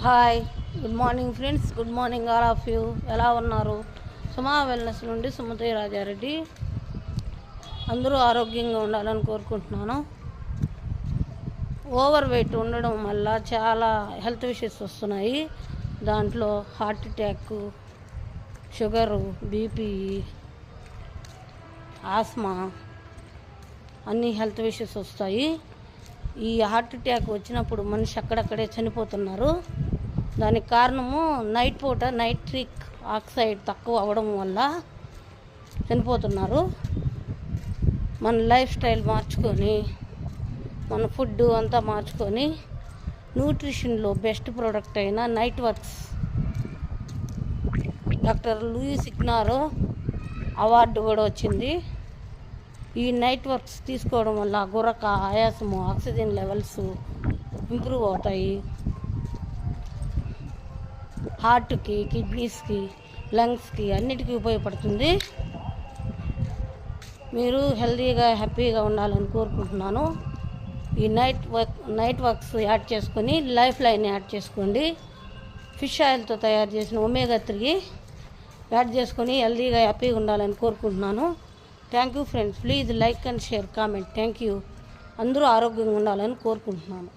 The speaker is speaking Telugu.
Hi, good morning friends. Good morning all of you. ఎలా ఉన్నారు? సుమా వెల్నెస్ నుండి సుమతి రాజారెడ్డి. అందరూ ఆరోగ్యంగా ఉండాలని కోరుకుంటున్నాను. ఓవర్ వెయిట్ ఉండడం వల్ల చాలా హెల్త్ ఇష్యూస్ వస్తున్నాయి. దాంట్లో heart attack, sugar, BP, asthma అన్ని హెల్త్ ఇష్యూస్ వస్తాయి. ఈ హార్ట్ అటాక్ వచ్చినప్పుడు మనిషి అక్కడక్కడే చనిపోతున్నారు. దానికి కారణము నైట్ పూట నైట్రిక్ ఆక్సైడ్ తక్కువ అవ్వడం వల్ల చనిపోతున్నారు. మన లైఫ్ స్టైల్ మార్చుకొని, మన ఫుడ్ అంతా మార్చుకొని, న్యూట్రిషన్లో బెస్ట్ ప్రోడక్ట్ అయిన Niteworks doctor Louis Ignarro award కూడా వచ్చింది. ఈ నైట్ వర్క్స్ తీసుకోవడం వల్ల గురక, ఆయాసము, ఆక్సిజన్ లెవెల్స్ ఇంప్రూవ్ అవుతాయి. హార్ట్కి, కిడ్నీస్కి, లంగ్స్కి అన్నిటికీ ఉపయోగపడుతుంది. మీరు హెల్తీగా హ్యాపీగా ఉండాలని కోరుకుంటున్నాను. ఈ నైట్ వర్క్స్ యాడ్ చేసుకొని లైఫ్ లైన్ యాడ్ చేసుకోండి. ఫిష్ ఆయిల్తో తయారు చేసిన ఒమేగా 3 యాడ్ చేసుకొని హెల్తీగా హ్యాపీగా ఉండాలని కోరుకుంటున్నాను. Thank you friends. Please like and share, comment. Thank you. అందరూ ఆరోగ్యంగా ఉండాలని కోరుకుంటున్నాను.